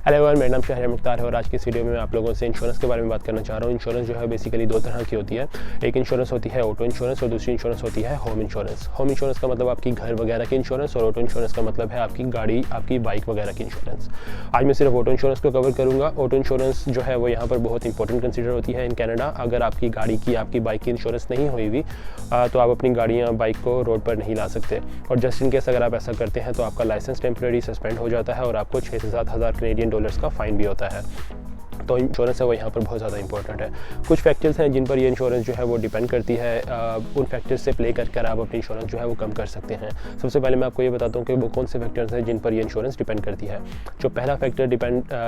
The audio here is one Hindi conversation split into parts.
हेलो एवरीवन, मेरा नाम शहर मुख्तार है और आज की इस वीडियो में मैं आप लोगों से इंश्योरेंस के बारे में बात करना चाह रहा हूँ। इंश्योरेंस जो है बेसिकली दो तरह की होती है। एक इंश्योरेंस होती है ऑटो इंश्योरेंस और दूसरी इंश्योरेंस होती है होम इंश्योरेंस। होम इंश्योरेंस का मतलब आपकी घर वगैरह की इंश्योरेंस और ऑटो इंश्योरेंस का मतलब है आपकी गाड़ी, आपकी बाइक वगैरह की इंश्योरेंस। आज मैं सिर्फ ऑटो इंश्योरेंस को कवर करूँगा। ऑटो इंश्योरेंस जो है वो यहाँ पर बहुत इंपॉर्टेंट कंसिडर होती है इन कैनेडा। अगर आपकी गाड़ी की, आपकी बाइक की इंश्योरेंस नहीं हुई हुई तो आप अपनी गाड़ियाँ, बाइक को रोड पर नहीं ला सकते। और जस्ट इन केस अगर आप ऐसा करते हैं तो आपका लाइसेंस टेम्प्रेरी सस्पेंड हो जाता है और आपको 6 से 7 हज़ार कैनेडियन डॉलर्स का फाइन भी होता है। तो इंश्योरेंस है वो यहाँ पर बहुत ज़्यादा इंपॉर्टेंट है। कुछ फैक्टर्स हैं जिन पर ये इंश्योरेंस जो है वो डिपेंड करती है। उन फैक्टर्स से प्ले कर आप अपनी इंश्योरेंस जो है वो कम कर सकते हैं। सबसे पहले मैं आपको ये बताता हूँ कि वो कौन से फैक्टर्स हैं जिन पर ये इंश्योरेंस डिपेंड करती है। जो पहला फैक्टर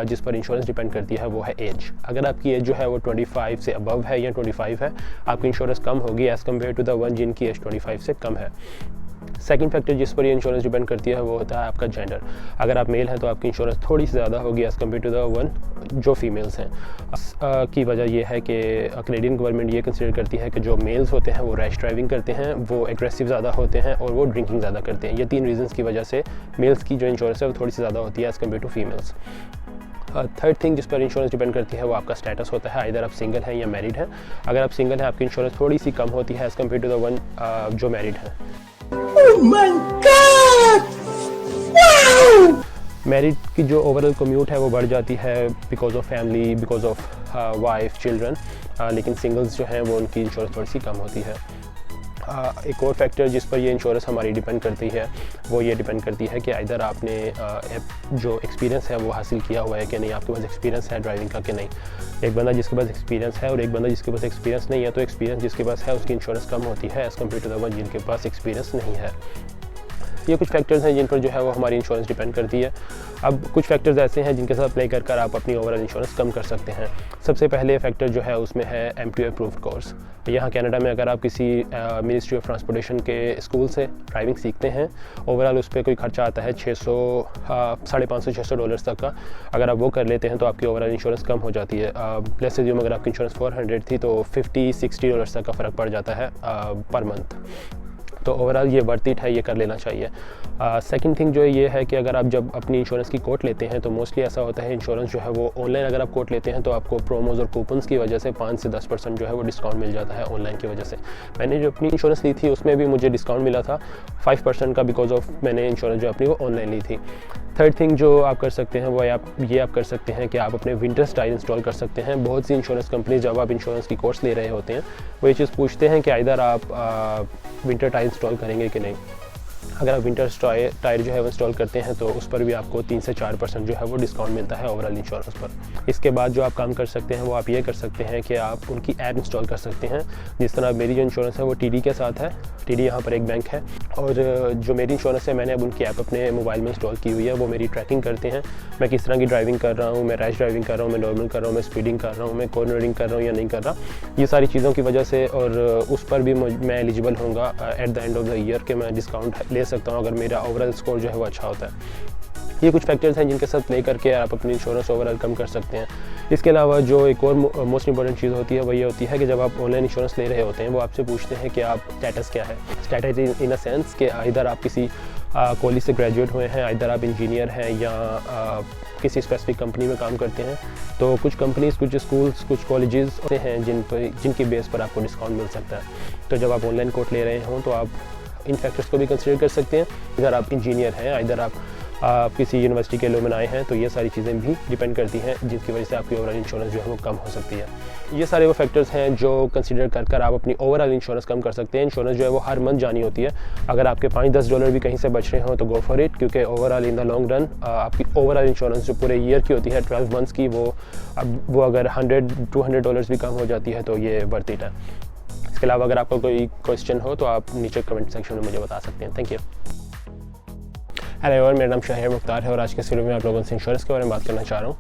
जिस पर इंश्योरेंस डिपेंड करती है वो है एज। अगर आपकी एज जो है वो 25 से अबव है या 25 है, आपकी इंश्योरेंस कम होगी as compare to the one जिनकी एज 25 से कम है। सेकंड फैक्टर जिस पर ये इंश्योरेंस डिपेंड करती है वो होता है आपका जेंडर। अगर आप मेल हैं तो आपकी इंश्योरेंस थोड़ी सी ज़्यादा होगी as compare to the one जो फीमेल्स हैं। की वजह ये है कि कैनेडियन गवर्नमेंट ये कंसिडर करती है कि जो मेल्स होते हैं वो रैश ड्राइविंग करते हैं, वो एग्रेसिव ज़्यादा होते हैं और वो ड्रिंकिंग ज़्यादा करते हैं। ये 3 रीजंस की वजह से मेल्स की जो इंश्योरेंस है वो थोड़ी सी ज़्यादा होती है as compare to females. Third thing जिस पर इंश्योरेंस डिपेंड करती है वो आपका स्टेटस होता है। इधर आप सिंगल हैं या मैरिड हैं। अगर आप सिंगल हैं आपकी इंश्योरेंस थोड़ी सी कम होती है as compare to the one जो मैरिड हैं। Oh my God! Wow! Married की जो ओवरऑल कम्यूट है वो बढ़ जाती है because of family, because of wife, children. लेकिन सिंगल्स जो हैं वो उनकी इंश्योरेंस थोड़ी सी कम होती है। एक और फैक्टर जिस पर ये इंश्योरेंस हमारी डिपेंड करती है वो ये डिपेंड करती है कि इधर आपने जो एक्सपीरियंस है वो हासिल किया हुआ है कि नहीं, आपके पास एक्सपीरियंस है ड्राइविंग का कि नहीं। एक बंदा जिसके पास एक्सपीरियंस है और एक बंदा जिसके पास एक्सपीरियंस नहीं है, तो एक्सपीरियंस जिसके पास है उसकी इंश्योरेंस कम होती है as compare to the one जिनके पास एक्सपीरियंस नहीं है। ये कुछ फैक्टर्स हैं जिन पर जो है वो हमारी इंश्योरेंस डिपेंड करती है। अब कुछ फैक्टर्स ऐसे हैं जिनके साथ प्ले कर आप अपनी ओवरऑल इंश्योरेंस कम कर सकते हैं। सबसे पहले फैक्टर जो है उसमें है MTO अप्रूव्ड कोर्स। यहाँ कनाडा में अगर आप किसी मिनिस्ट्री ऑफ ट्रांसपोर्टेशन के स्कूल से ड्राइविंग सीखते हैं, ओवरऑल उस पर कोई खर्चा आता है $550-600 तक का। अगर आप वो कर लेते हैं तो आपकी ओवरऑल इंश्योरेंस कम हो जाती है। लेट्स अज्यूम अगर आपकी इंश्योरेंस 400 थी तो $50-60 तक का फ़र्क पड़ जाता है पर मंथ। तो ओवरऑल ये वर्थ इट है, ये कर लेना चाहिए। सेकंड थिंग जो है ये है कि अगर आप जब अपनी इंश्योरेंस की कोट लेते हैं तो मोस्टली ऐसा होता है इंश्योरेंस जो है वो ऑनलाइन अगर आप कोट लेते हैं तो आपको प्रोमोज और कूपन्स की वजह से 5 से 10% जो है वो डिस्काउंट मिल जाता है ऑनलाइन की वजह से। मैंने जो अपनी इंश्योरेंस ली थी उसमें भी मुझे डिस्काउंट मिला था 5% का, बिकॉज ऑफ मैंने इंश्योरेंस जो अपनी वो ऑनलाइन ली थी। थर्ड थिंग जो आप कर सकते हैं वो आप कर सकते हैं कि आप अपने विंटर्स टायर इंस्टॉल कर सकते हैं। बहुत सी इंश्योरेंस कंपनी जब आप इंश्योरेंस की कोर्स ले रहे होते हैं वो ये चीज़ पूछते हैं कि इधर आप विंटर टायर इंस्टॉल करेंगे कि नहीं। अगर आप विंटर टायर जो है वो इंस्टॉल करते हैं तो उस पर भी आपको 3 से 4% जो है वो डिस्काउंट मिलता है ओवरऑल इंश्योरेंस पर। इसके बाद जो आप काम कर सकते हैं वो आप ये कर सकते हैं कि आप उनकी ऐप इंस्टॉल कर सकते हैं। जिस तरह मेरी जो इंश्योरेंस है वो TD के साथ है। TD यहाँ पर एक बैंक है और जो मेरी इंश्योरेंस है मैंने अब उनकी ऐप अपने मोबाइल में इंस्टॉल की हुई है। वो मेरी ट्रैकिंग करते हैं, मैं किस तरह की ड्राइविंग कर रहा हूँ, मैं रैश ड्राइविंग कर रहा हूँ, मैं नॉर्मल कर रहा हूँ, मैं स्पीडिंग कर रहा हूँ, मैं कॉर्नरिंग कर रहा हूँ या नहीं कर रहा। ये सारी चीज़ों की वजह से और उस पर भी मैं एलिजिबल होऊंगा at the end of the year कि मैं डिस्काउंट ले सकता हूँ अगर मेरा ओवरऑल स्कोर जो है वो अच्छा होता है। ये कुछ फैक्टर्स हैं जिनके साथ प्ले करके आप अपनी इंश्योरेंस ओवरऑल कम कर सकते हैं। इसके अलावा जो एक और मोस्ट इंपॉर्टेंट चीज़ होती है वो ये होती है कि जब आप ऑनलाइन इंश्योरेंस ले रहे होते हैं वो आपसे पूछते हैं कि आप स्टेटस क्या है। स्टेटस इन अ सेंस कि इधर आप किसी कॉलेज से ग्रेजुएट हुए हैं, इधर आप इंजीनियर हैं या किसी स्पेसिफिक कंपनी में काम करते हैं। तो कुछ कंपनीज़, कुछ स्कूल्स, कुछ कॉलेजेस हैं जिनकी बेस पर आपको डिस्काउंट मिल सकता है। तो जब आप ऑनलाइन कोर्स ले रहे हों तो आप इन फैक्टर्स को भी कंसिडर कर सकते हैं। इधर आप इंजीनियर हैं, इधर आप किसी यूनिवर्सिटी के एलुमनाई हैं, तो ये सारी चीज़ें भी डिपेंड करती हैं जिसकी वजह से आपकी ओवरऑल इंश्योरेंस जो है वो कम हो सकती है। ये सारे वो फैक्टर्स हैं जो कंसिडर कर आप अपनी ओवरऑल इंश्योरेंस कम कर सकते हैं। इंश्योरेंस जो है वो हर मंथ जानी होती है। अगर आपके $5-10 भी कहीं से बच रहे हों तो गो फॉर इट, क्योंकि overall in the long run आपकी ओवरऑल इंश्योरेंस जो पूरे ईयर की होती है 12 मंथ्स की, वो अगर $100-200 भी कम हो जाती है तो ये वर्थ इट है। इसके अलावा अगर आपका कोई क्वेश्चन हो तो आप नीचे कमेंट सेक्शन में मुझे बता सकते हैं। Thank you. हेलो एवरीवन, मेरा नाम शहर मुख्तार है और आज के इस वीडियो में आप लोगों से इंश्योरेंस के बारे में बात करना चाह रहा हूँ।